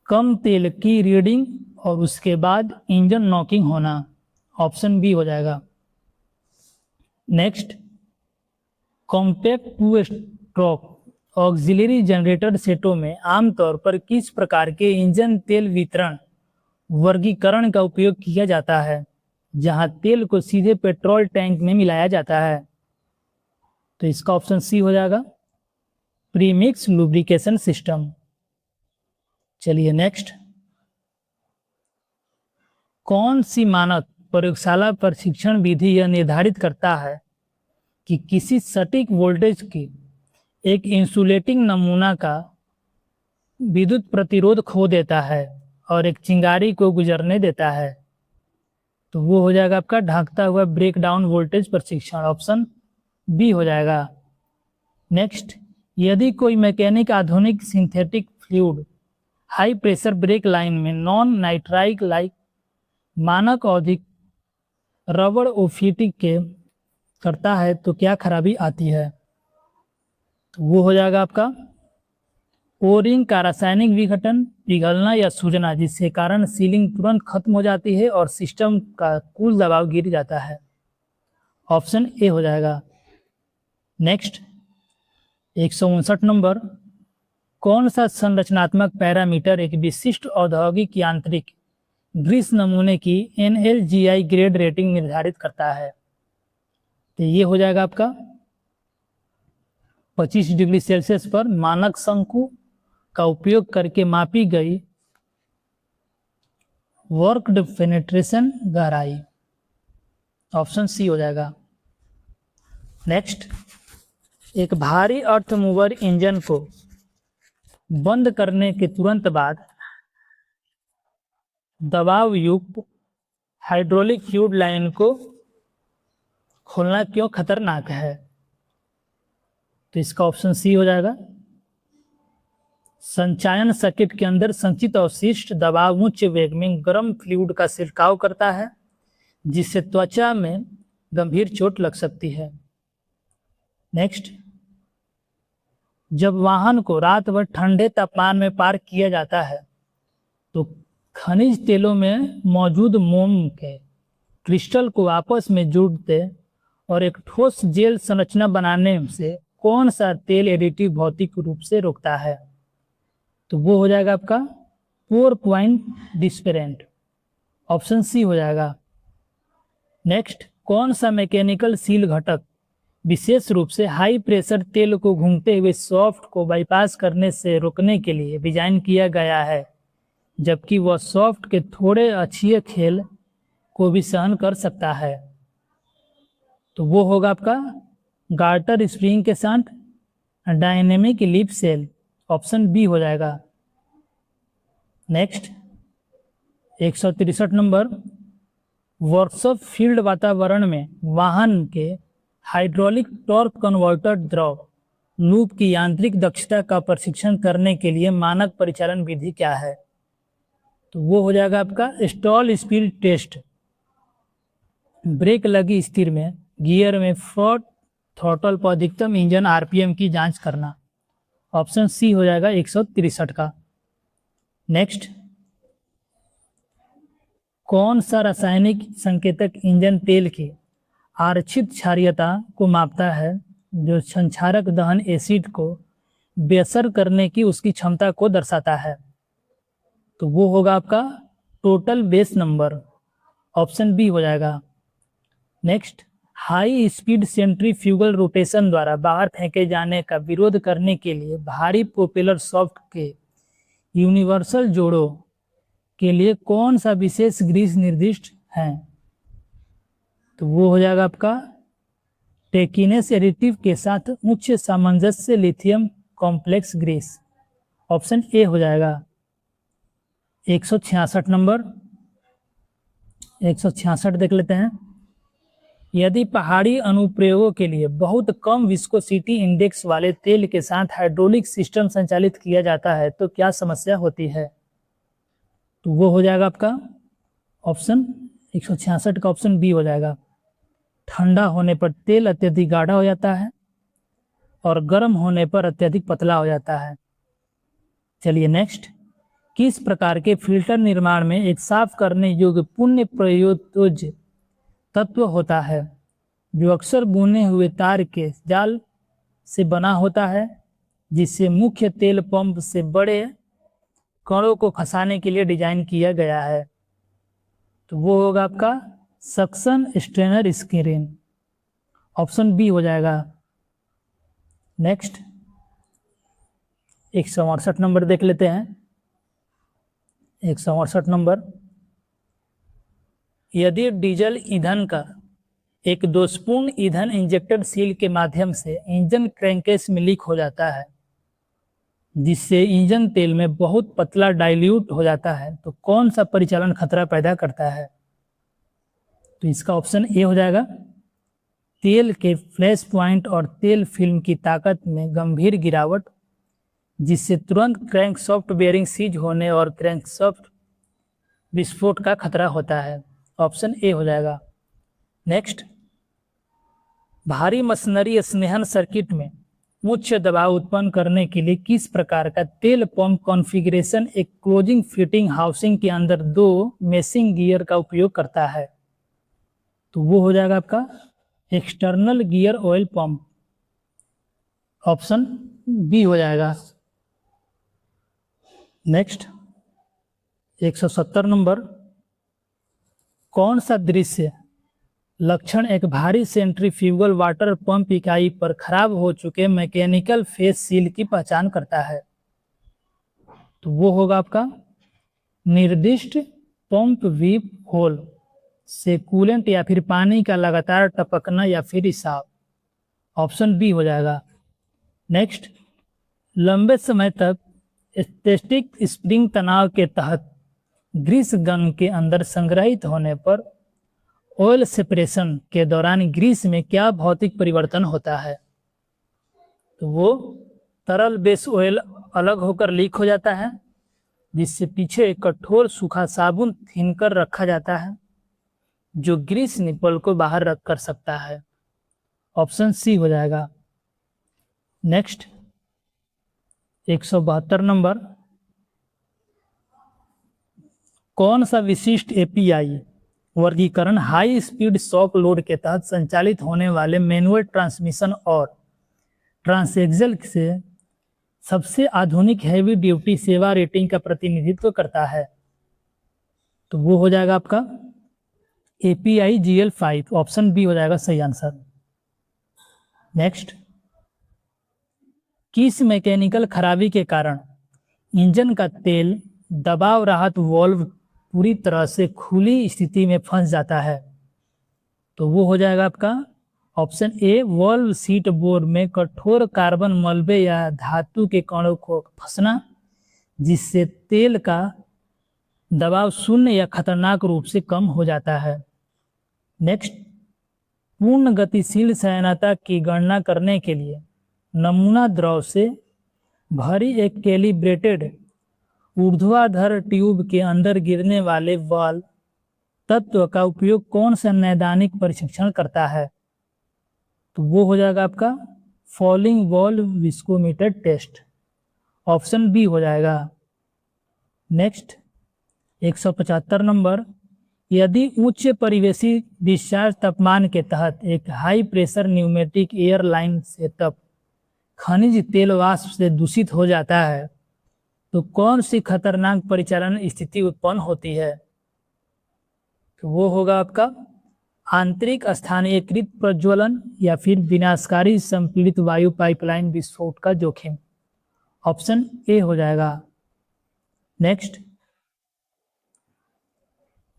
कम तेल की रीडिंग और उसके बाद इंजन नॉकिंग होना, ऑप्शन बी हो जाएगा। Next, compact two stroke auxiliary generator सेटों में आमतौर पर किस प्रकार के इंजन तेल वितरण वर्गीकरण का उपयोग किया जाता है जहां तेल को सीधे पेट्रोल टैंक में मिलाया जाता है? तो इसका ऑप्शन सी हो जाएगा, प्रीमिक्स लुब्रिकेशन सिस्टम। चलिए नेक्स्ट, कौन सी मानक प्रयोगशाला प्रशिक्षण विधि यह निर्धारित करता है कि किसी सटीक वोल्टेज की एक इंसुलेटिंग नमूना का विद्युत प्रतिरोध खो देता है और एक चिंगारी को गुजरने देता है? तो वो हो जाएगा आपका ढांकता हुआ ब्रेकडाउन वोल्टेज प्रशिक्षण, ऑप्शन बी हो जाएगा। नेक्स्ट, यदि कोई मैकेनिक आधुनिक synthetic fluid high pressure brake line में नॉन नाइट्राइक लाइक मानक औधिक रबड़ ओफिटिक के करता है तो क्या खराबी आती है? तो वो हो जाएगा आपका ओरिंग का रासायनिक विघटन, पिघलना या सूजना, जिसके कारण सीलिंग तुरंत खत्म हो जाती है और सिस्टम का कुल दबाव गिर जाता है, ऑप्शन ए हो जाएगा। नेक्स्ट 159 नंबर, कौन सा संरचनात्मक पैरामीटर एक विशिष्ट औद्योगिक यांत्रिक ग्रीस नमूने की NLGI ग्रेड रेटिंग निर्धारित करता है? तो ये हो जाएगा आपका 25 डिग्री सेल्सियस पर मानक शंकु का उपयोग करके मापी गई वर्कड पेनिट्रेशन गहराई, ऑप्शन सी हो जाएगा। नेक्स्ट, एक भारी अर्थ मूवर इंजन को बंद करने के तुरंत बाद दबाव युक्त हाइड्रोलिक फ्लूइड लाइन को खोलना क्यों खतरनाक है? तो इसका ऑप्शन सी हो जाएगा। संचायन सर्किट के अंदर संचित अवशिष्ट दबाव उच्च वेग में गर्म फ्लूइड का छिड़काव करता है, जिससे त्वचा में गंभीर चोट लग सकती है। नेक्स्ट, जब वाहन को रात भर ठंडे तापमान में पार्क किया जाता है तो खनिज तेलों में मौजूद मोम के क्रिस्टल को आपस में जोड़ते और एक ठोस जेल संरचना बनाने से कौन सा तेल एडिटिव भौतिक रूप से रोकता है? तो वो हो जाएगा आपका पोर पॉइंट डिस्पेरेंट, ऑप्शन सी हो जाएगा। नेक्स्ट, कौन सा मैकेनिकल सील घटक विशेष रूप से हाई प्रेशर तेल को घूमते हुए सॉफ्ट को बाईपास करने से रोकने के लिए डिजाइन किया गया है, जबकि वह सॉफ्ट के थोड़े अक्षीय खेल को भी सहन कर सकता है? तो वो होगा आपका गार्टर स्प्रिंग के साथ dynamic lip seal, option B हो जाएगा। नेक्स्ट 163 नंबर, वर्कशॉप फील्ड वातावरण में वाहन के हाइड्रोलिक टॉर्क कन्वर्टर द्रव लूप की यांत्रिक दक्षता का परीक्षण करने के लिए मानक परिचालन विधि क्या है? तो वो हो जाएगा आपका स्टॉल स्पीड टेस्ट। ब्रेक लगी स्थिर में गियर में फ्रॉट थ्रॉटल पर अधिकतम इंजन आरपीएम की जांच करना, ऑप्शन सी हो जाएगा 163 का। नेक्स्ट, कौन सा रासायनिक संकेतक इंजन तेल की आरक्षित क्षारीयता को मापता है जो संक्षारक दहन एसिड को बेअसर करने की उसकी क्षमता को दर्शाता है? तो वो होगा आपका total base number, option B हो जाएगा। Next, high speed centrifugal rotation द्वारा बाहर फेंके जाने का विरोध करने के लिए भारी प्रोपेलर शाफ्ट के यूनिवर्सल जोड़ों के लिए कौन सा विशेष ग्रीस निर्दिष्ट है? तो वो हो जाएगा आपका टेकिनेस एडिटिव के साथ उच्च सामंजस्य lithium complex grease, option A हो जाएगा। 166 नंबर, 166 देख लेते हैं। यदि पहाड़ी अनुप्रयोगों के लिए बहुत कम विस्कोसिटी इंडेक्स वाले तेल के साथ हाइड्रोलिक सिस्टम संचालित किया जाता है तो क्या समस्या होती है? तो वो हो जाएगा आपका ऑप्शन 166 का ऑप्शन बी हो जाएगा। ठंडा होने पर तेल अत्यधिक गाढ़ा हो जाता है और गर्म होने पर अत्यधिक पतला हो जाता है। चलिए नेक्स्ट, किस प्रकार के फिल्टर निर्माण में एक साफ करने योग्य पुनः प्रयोज्य तत्व होता है जो अक्सर बुने हुए तार के जाल से बना होता है, जिससे मुख्य तेल पंप से बड़े कणों को फंसाने के लिए डिजाइन किया गया है? तो वो होगा आपका suction strainer screen, option B हो जाएगा। नेक्स्ट 168 नंबर देख लेते हैं। 168 नंबर, यदि डीजल ईंधन का एक दोषपूर्ण ईंधन इंजेक्टर सील के माध्यम से इंजन क्रैंकेस में लीक हो जाता है, जिससे इंजन तेल में बहुत पतला डाइल्यूट हो जाता है, तो कौन सा परिचालन खतरा पैदा करता है? तो इसका ऑप्शन ए हो जाएगा। तेल के फ्लैश पॉइंट और तेल फिल्म की ताकत में गंभीर गिरावट, जिससे तुरंत क्रैंकशाफ्ट बेयरिंग सीज होने और क्रैंकशाफ्ट विस्फोट का खतरा होता है, ऑप्शन ए हो जाएगा। नेक्स्ट, भारी मशीनरी स्नेहन सर्किट में उच्च दबाव उत्पन्न करने के लिए किस प्रकार का तेल पंप कॉन्फ़िगरेशन एक क्लोजिंग फिटिंग हाउसिंग के अंदर 2 मेशिंग गियर का उपयोग करता है? तो वो हो जाएगा आपका external gear oil pump, option B हो जाएगा। नेक्स्ट 170 नंबर, कौन सा दृश्य लक्षण एक भारी सेंट्रीफ्यूगल वाटर पंप इकाई पर खराब हो चुके मैकेनिकल फेस सील की पहचान करता है? तो वो होगा आपका निर्दिष्ट पंप वीप होल से कूलेंट या फिर पानी का लगातार टपकना या फिर रिसाव, ऑप्शन बी हो जाएगा। नेक्स्ट, लंबे समय तक स्टैटिक स्प्रिंग तनाव के तहत ग्रीस गन के अंदर संग्रहित होने पर ऑयल सेपरेशन के दौरान ग्रीस में क्या भौतिक परिवर्तन होता है? तो वो तरल बेस ऑयल अलग होकर लीक हो जाता है, जिससे पीछे एक कठोर सूखा साबुन थीनकर रखा जाता है जो ग्रीस निपल को बाहर रख कर सकता है, ऑप्शन सी हो जाएगा। नेक्स्ट 172 नंबर, कौन सा विशिष्ट एपीआई वर्गीकरण हाई स्पीड शॉक लोड के तहत संचालित होने वाले मैनुअल ट्रांसमिशन और ट्रांसएक्सल से सबसे आधुनिक हैवी ड्यूटी सेवा रेटिंग का प्रतिनिधित्व करता है? तो वो हो जाएगा आपका API GL5, ऑप्शन बी हो जाएगा सही आंसर। नेक्स्ट, किस मैकेनिकल खराबी के कारण इंजन का तेल दबाव राहत वाल्व पूरी तरह से खुली स्थिति में फंस जाता है? तो वो हो जाएगा आपका option A, valve seat board में कठोर कार्बन मलबे या धातु के कणों को फंसना, जिससे तेल का दबाव शून्य या खतरनाक रूप से कम हो जाता है। नेक्स्ट, पूर्ण गतिशील शयनता की गणना करने के लिए नमूना द्रव से भरी एक कैलिब्रेटेड ऊर्ध्वाधर ट्यूब के अंदर गिरने वाले वाल्व तत्व का उपयोग कौन सा नैदानिक परीक्षण करता है? तो वो हो जाएगा आपका falling valve viscometer test, option B हो जाएगा। नेक्स्ट 175 नंबर, यदि उच्च परिवेशी डिस्चार्ज तापमान के तहत एक high pressure pneumatic air line setup खनिज तेल वाष्प से दूषित हो जाता है तो कौन सी खतरनाक परिचालन स्थिति उत्पन्न होती है? तो वो होगा आपका आंतरिक स्थानीयकृत प्रज्वलन या फिर विनाशकारी संपीड़ित वायु पाइपलाइन विस्फोट का जोखिम, ऑप्शन ए हो जाएगा। नेक्स्ट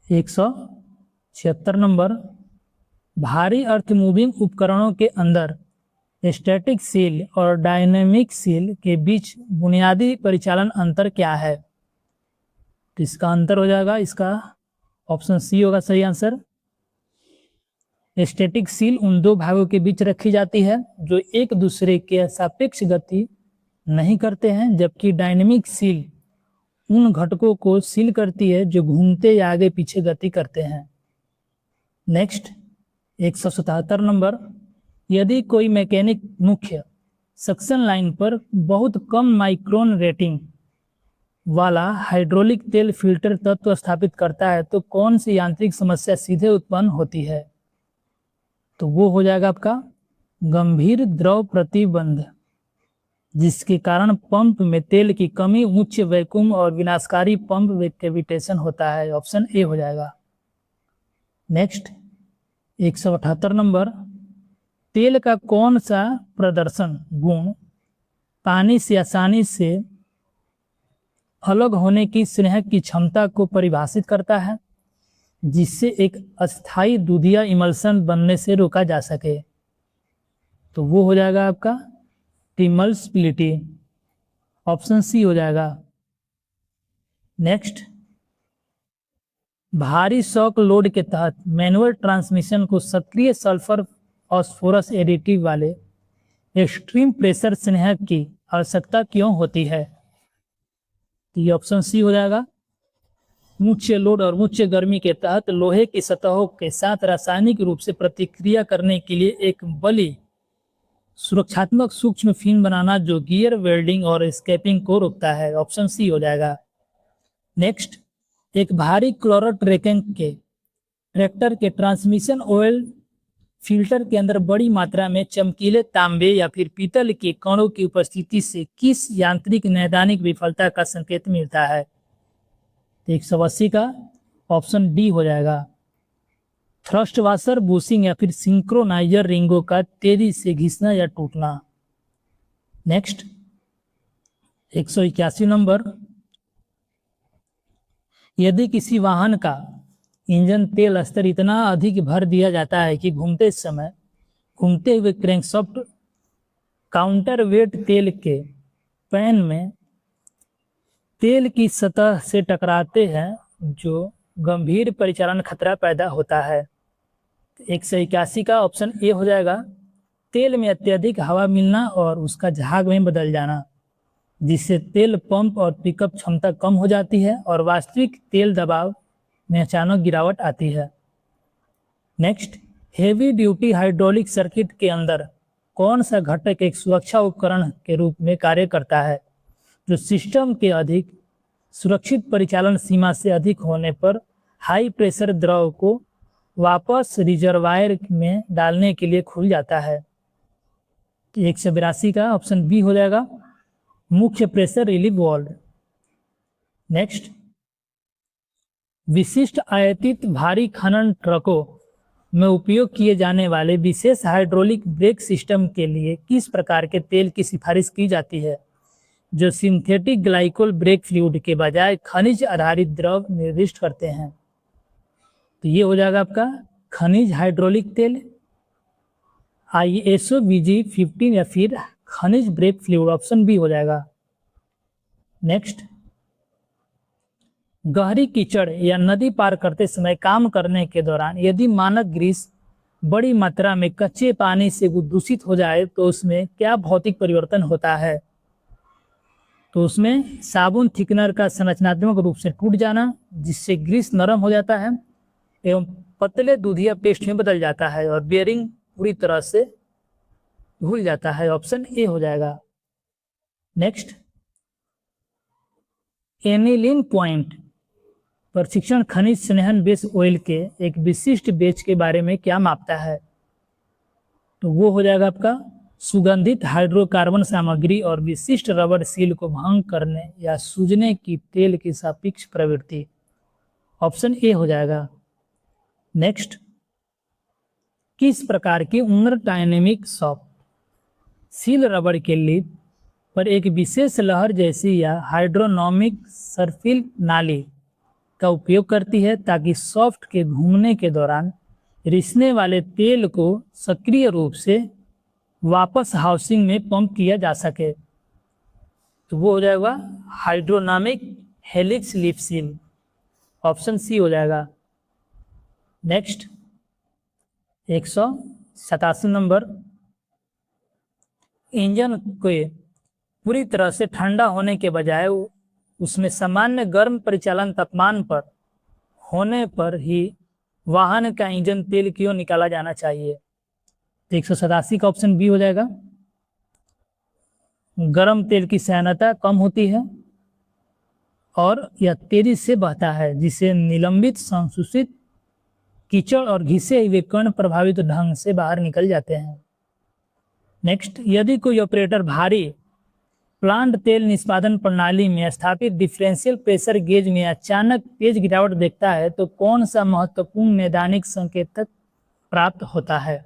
176 नंबर, भारी अर्थ मूविंग उपकरणों के अंदर स्टैटिक सील और डायनेमिक सील के बीच बुनियादी परिचालन अंतर क्या है? तो इसका आंसर हो जाएगा, इसका ऑप्शन सी होगा सही आंसर। स्टैटिक सील उन दो भागों के बीच रखी जाती है जो एक दूसरे के सापेक्ष गति नहीं करते हैं, जबकि डायनेमिक सील उन घटकों को सील करती है जो घूमते या आगे पीछे गति करते हैं। नेक्स्ट 177 नंबर, यदि कोई मैकेनिक मुख्य सक्शन लाइन पर बहुत कम माइक्रोन रेटिंग वाला हाइड्रोलिक तेल फिल्टर तत्व स्थापित करता है तो कौन सी यांत्रिक समस्या सीधे उत्पन्न होती है? तो वो हो जाएगा आपका गंभीर द्रव प्रतिबंध, जिसके कारण पंप में तेल की कमी, उच्च वैक्यूम और विनाशकारी पंप कैविटेशन होता है। ऑप्शन ए हो जाएगा। नेक्स्ट 178 नंबर, तेल का कौन सा प्रदर्शन गुण पानी से आसानी से अलग होने की स्नेह की क्षमता को परिभाषित करता है जिससे एक अस्थायी दूधिया इमल्सन बनने से रोका जा सके? तो वो हो जाएगा आपका इमल्सिबिलिटी। ऑप्शन सी हो जाएगा। नेक्स्ट, भारी शॉक लोड के तहत मैनुअल ट्रांसमिशन को सक्रिय सल्फर फास्फोरस एडिटिव वाले एक्सट्रीम प्रेशर स्नेह की आवश्यकता क्यों होती है? तो ये ऑप्शन सी हो जाएगा। उच्च लोड और उच्च गर्मी के तहत लोहे की सतहों के साथ रासायनिक रूप से प्रतिक्रिया करने के लिए एक बली सुरक्षात्मक सूक्ष्म फिल्म बनाना जो गियर वेल्डिंग और स्केपिंग को रोकता है। ऑप्शन सी हो जाएगा। नेक्स्ट, एक भारी क्लोरोट्रेकिंग के ट्रैक्टर के ट्रांसमिशन ऑयल फिल्टर के अंदर बड़ी मात्रा में चमकीले तांबे या फिर पीतल के कणों की उपस्थिति से किस यांत्रिक नैदानिक विफलता का संकेत मिलता है? 180 का ऑप्शन डी हो जाएगा। थ्रस्ट वाशर बूशिंग या फिर सिंक्रोनाइजर रिंगों का तेजी से घिसना या टूटना। नेक्स्ट 181 नंबर, यदि किसी वाहन का इंजन तेल स्तर इतना अधिक भर दिया जाता है कि घूमते हुए क्रैंकशाफ्ट काउंटरवेट तेल के पैन में तेल की सतह से टकराते हैं जो गंभीर परिचालन खतरा पैदा होता है। 181 का ऑप्शन ए हो जाएगा। तेल में अत्यधिक हवा मिलना और उसका झाग में बदल जाना, जिससे तेल पंप और पिकअप क्षमता कम हो जाती है और वास्तविक तेल दबाव में अचानक गिरावट आती है। Next, heavy duty hydraulic circuit के अंदर कौन सा घटक एक सुरक्षा उपकरण के रूप में कार्य करता है जो सिस्टम के अधिक सुरक्षित परिचालन सीमा से अधिक होने पर हाई प्रेशर द्रव को वापस रिजर्वायर में डालने के लिए खुल जाता है? 182 का ऑप्शन बी हो जाएगा, मुख्य प्रेशर रिलीफ वाल्व। नेक्स्ट, विशिष्ट आयतित भारी खनन ट्रकों में उपयोग किए जाने वाले विशेष हाइड्रोलिक ब्रेक सिस्टम के लिए किस प्रकार के तेल की सिफारिश की जाती है जो सिंथेटिक ग्लाइकोल ब्रेक फ्लूइड के बजाय खनिज आधारित द्रव निर्दिष्ट करते हैं? तो ये हो जाएगा आपका खनिज हाइड्रोलिक तेल, ISO BG 15 या फिर खनिज ब्रेक फ्लूइड। ऑप्शन बी हो जाएगा। नेक्स्ट, गहरी कीचड़ या नदी पार करते समय काम करने के दौरान यदि मानक ग्रीस बड़ी मात्रा में कच्चे पानी से दूषित हो जाए तो उसमें क्या भौतिक परिवर्तन होता है? तो उसमें साबुन थिकनर का संरचनात्मक रूप से टूट जाना, जिससे ग्रीस नरम हो जाता है एवं पतले दूधिया पेस्ट में बदल जाता है और बेयरिंग पूरी तरह से घुल जाता है। ऑप्शन ए हो जाएगा। नेक्स्ट, एनिलीन पॉइंट प्रशिक्षण खनिज स्नेहन बेस ऑयल के एक विशिष्ट बेच के बारे में क्या मापता है? तो वो हो जाएगा आपका सुगंधित हाइड्रोकार्बन सामग्री और विशिष्ट रबर सील को भंग करने या सूजने की तेल की सापेक्ष प्रवृत्ति। ऑप्शन ए हो जाएगा। नेक्स्ट, किस प्रकार की डायनेमिक सॉफ्ट सील रबर के लिप पर एक विशेष लहर जैसी या हाइड्रोनॉमिक सरफिल नाली का उपयोग करती है ताकि सॉफ्ट के घूमने के दौरान रिसने वाले तेल को सक्रिय रूप से वापस हाउसिंग में पंप किया जा सके? तो वो हो जाएगा हाइड्रोनॉमिक helix lip seal. Option C हो जाएगा। नेक्स्ट 187 नंबर, इंजन के पूरी तरह से ठंडा होने के बजाय उसमें सामान्य गर्म परिचालन तापमान पर होने पर ही वाहन का इंजन तेल क्यों निकाला जाना चाहिए? तो 187 का ऑप्शन बी हो जाएगा। गर्म तेल की सह्यता कम होती है और यह तेजी से बहता है, जिससे निलंबित, संसूचित कीचड़ और घिसे हुए कण प्रभावित ढंग से बाहर निकल जाते हैं। नेक्स्ट, यदि कोई ऑपरेटर भारी प्लांट तेल निष्पादन प्रणाली में स्थापित डिफरेंशियल प्रेशर गेज में अचानक तेज गिरावट देखता है तो कौन सा महत्वपूर्ण नैदानिक संकेतक प्राप्त होता है?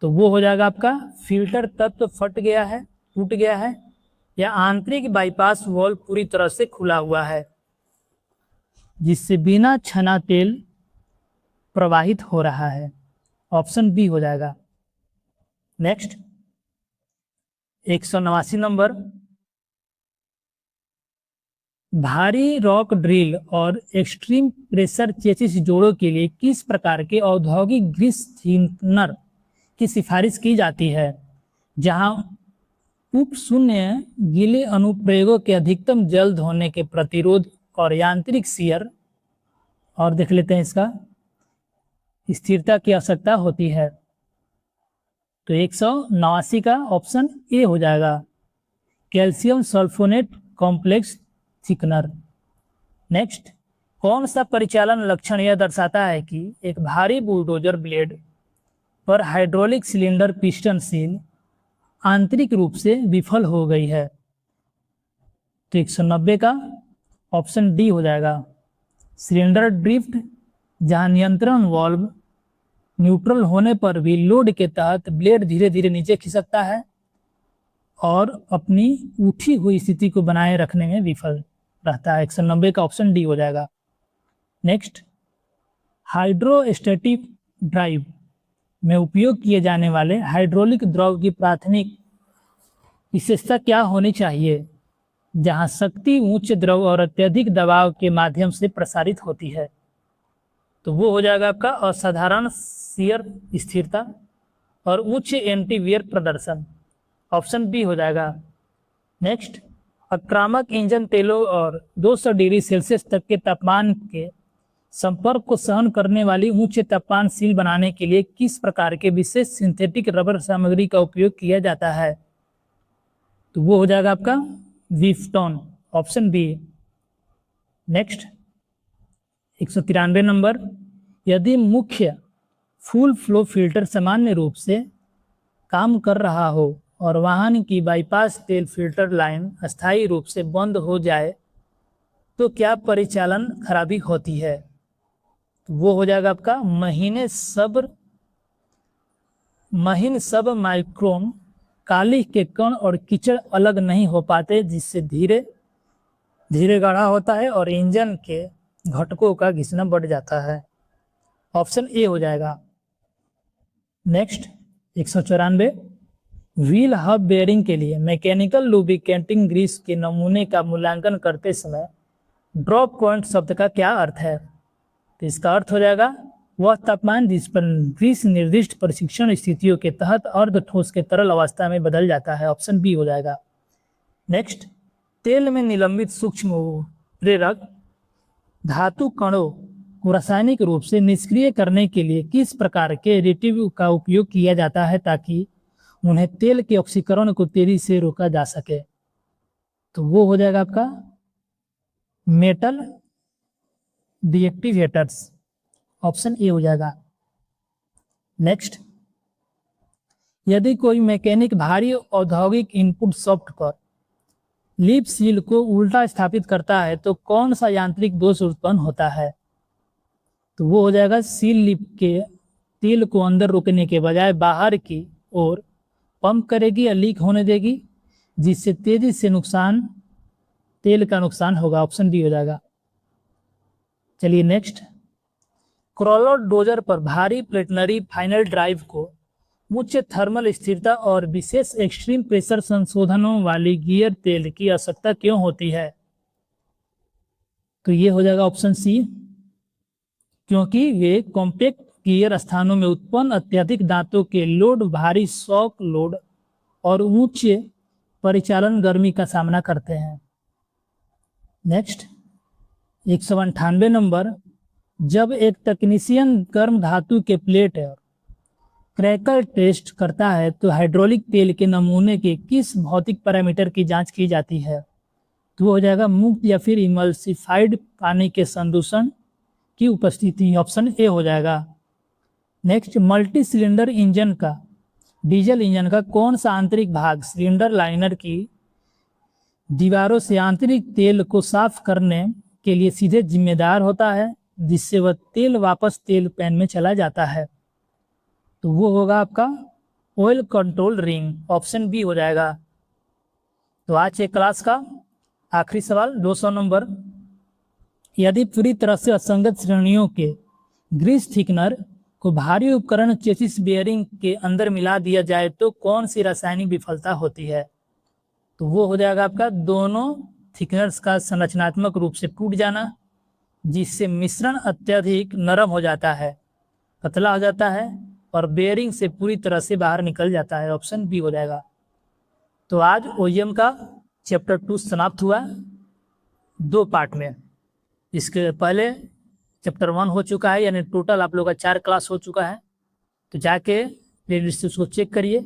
तो वो हो जाएगा आपका फिल्टर तत्व फट गया है, टूट गया है, या आंतरिक बाईपास वाल्व पूरी तरह से खुला हुआ है, जिससे बिना छना तेल प्रवाहित हो रहा है। ऑप्शन बी हो जाएगा। नेक्स्ट 189 नंबर, भारी रॉक ड्रिल और एक्सट्रीम प्रेशर चेसिस जोड़ों के लिए किस प्रकार के औद्योगिक ग्रीस थिनर की सिफारिश की जाती है, जहां उप शून्य गीले अनुप्रयोगों के अधिकतम जल धोने के प्रतिरोध और यांत्रिक शियर और देख लेते हैं इसका स्थिरता की आवश्यकता होती है? तो 189 का ऑप्शन ए हो जाएगा, calcium sulfonate complex thickener. Next, कौन सा परिचालन लक्षण यह दर्शाता है कि एक भारी बुलडोजर ब्लेड पर हाइड्रोलिक सिलेंडर पिस्टन सील आंतरिक रूप से विफल हो गई है? तो 190 का ऑप्शन डी हो जाएगा, सिलेंडर ड्रिफ्ट, जहां नियंत्रण वाल्व न्यूट्रल होने पर भी लोड के तहत ब्लेड धीरे धीरे नीचे खिसकता है और अपनी उठी हुई स्थिति को बनाए रखने में विफल रहता है। 190 का ऑप्शन डी हो जाएगा। नेक्स्ट, हाइड्रोस्टैटिक ड्राइव में उपयोग किए जाने वाले हाइड्रोलिक द्रव की प्राथमिक विशेषता क्या होनी चाहिए, जहां शक्ति उच्च द्रव और अत्यधिक दबाव के माध्यम से प्रसारित होती है? तो वो हो जाएगा आपका असाधारण शियर स्थिरता और उच्च एंटीवियर प्रदर्शन। ऑप्शन बी हो जाएगा। नेक्स्ट, आक्रामक इंजन तेलों और 200 डिग्री सेल्सियस तक के तापमान के संपर्क को सहन करने वाली उच्च तापमान सील बनाने के लिए किस प्रकार के विशेष सिंथेटिक रबर सामग्री का उपयोग किया जाता है? तो वो हो जाएगा आपका विफ्टॉन। Option B. नेक्स्ट 193 नंबर, यदि मुख्य फुल फ्लो फिल्टर सामान्य रूप से काम कर रहा हो और वाहन की बाईपास तेल फिल्टर लाइन अस्थायी रूप से बंद हो जाए तो क्या परिचालन खराबी होती है? तो वो हो जाएगा आपका महीन सब माइक्रोन काली के कण और कीचड़ अलग नहीं हो पाते, जिससे धीरे धीरे गाढ़ा होता है और इंजन के घटकों का घिसना बढ़ जाता है। ऑप्शन ए हो जाएगा। नेक्स्ट 194, व्हील हब बेयरिंग के लिए मैकेनिकल लुब्रिकेटिंग ग्रीस के नमूने का मूल्यांकन करते समय ड्रॉप पॉइंट शब्द का क्या अर्थ है? तो इसका अर्थ हो जाएगा वह तापमान जिस पर ग्रीस निर्दिष्ट परीक्षण स्थितियों के तहत अर्ध ठोस के तरल अवस्था में बदल जाता है। ऑप्शन बी हो जाएगा। नेक्स्ट, तेल में निलंबित सूक्ष्म प्रेरक धातु कणों को रासायनिक रूप से निष्क्रिय करने के लिए किस प्रकार के एडिटिव का उपयोग किया जाता है ताकि उन्हें तेल के ऑक्सीकरण को तेजी से रोका जा सके? तो वो हो जाएगा आपका मेटल डीएक्टिवेटर्स। ऑप्शन ए हो जाएगा। नेक्स्ट, यदि कोई मैकेनिक भारी औद्योगिक इनपुट सॉफ्ट पर लिप सील को उल्टा स्थापित करता है तो कौन सा यांत्रिक दोष उत्पन्न होता है? तो वो हो जाएगा सील लिप के तेल को अंदर रोकने के बजाय बाहर की ओर पंप करेगी या लीक होने देगी, जिससे तेजी से तेल का नुकसान होगा। ऑप्शन डी हो जाएगा। चलिए नेक्स्ट, क्रॉलर डोजर पर भारी प्लेटनरी फाइनल ड्राइव को उच्च थर्मल स्थिरता और विशेष एक्सट्रीम प्रेशर संशोधनों वाली गियर तेल की आवश्यकता क्यों होती है? तो ये हो जाएगा ऑप्शन सी, क्योंकि वे कॉम्पैक्ट गियर स्थानों में उत्पन्न अत्यधिक दांतों के लोड, भारी शॉक लोड और उच्च परिचालन गर्मी का सामना करते हैं। नेक्स्ट 198 नंबर, जब एक तकनीशियन गर्म धातु के प्लेट क्रैकल टेस्ट करता है तो हाइड्रोलिक तेल के नमूने के किस भौतिक पैरामीटर की जांच की जाती है? तो वो हो जाएगा मुक्त या फिर इमल्सिफाइड पानी के संदूषण की उपस्थिति, ऑप्शन ए हो जाएगा। नेक्स्ट, मल्टी सिलेंडर इंजन का, डीजल इंजन का कौन सा आंतरिक भाग सिलेंडर लाइनर की दीवारों से आंतरिक तेल को साफ करने के लिए सीधे जिम्मेदार होता है, जिससे वह तेल वापस तेल पैन में चला जाता है? तो वो होगा आपका oil control ring, option B हो जाएगा। तो आज एक क्लास का आखिरी सवाल 200 नंबर, यदि पूरी तरह से असंगत श्रेणियों के ग्रीस थिकनर को भारी उपकरण चेसिस बेयरिंग के अंदर मिला दिया जाए तो कौन सी रासायनिक विफलता होती है? तो वो हो जाएगा आपका दोनों थिकनर्स का संरचनात्मक रूप से टूट जाना, जिससे मिश्रण अत्यधिक नरम हो जाता है, पतला हो जाता है और बेयरिंग से पूरी तरह से बाहर निकल जाता है, ऑप्शन बी हो जाएगा। तो आज ओईएम का चैप्टर 2 समाप्त हुआ 2 पार्ट में। इसके पहले चैप्टर 1 हो चुका है, यानी टोटल आप लोग का 4 क्लास हो चुका है। तो जाके प्लेलिस्ट उसको चेक करिए,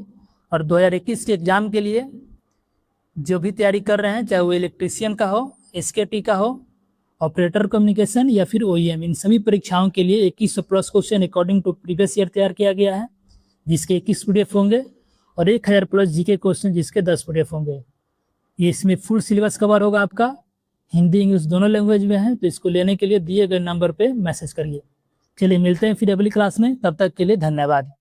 और 2021 के एग्ज़ाम के लिए जो भी तैयारी कर रहे हैं, चाहे वो इलेक्ट्रीशियन का हो, एसकेटी का हो, ऑपरेटर कम्युनिकेशन या फिर ओईएम, इन सभी परीक्षाओं के लिए 2100 plus question according to previous year तैयार किया गया है, जिसके 21 PDF होंगे, और 1000 प्लस जीके क्वेश्चन जिसके 10 PDF होंगे। ये इसमें फुल सिलेबस कवर होगा आपका, हिंदी इंग्लिश दोनों लैंग्वेज में है। तो इसको लेने के लिए दिए गए नंबर पे मैसेज करिए। चलिए मिलते हैं फिर अगली क्लास में, तब तक के लिए धन्यवाद।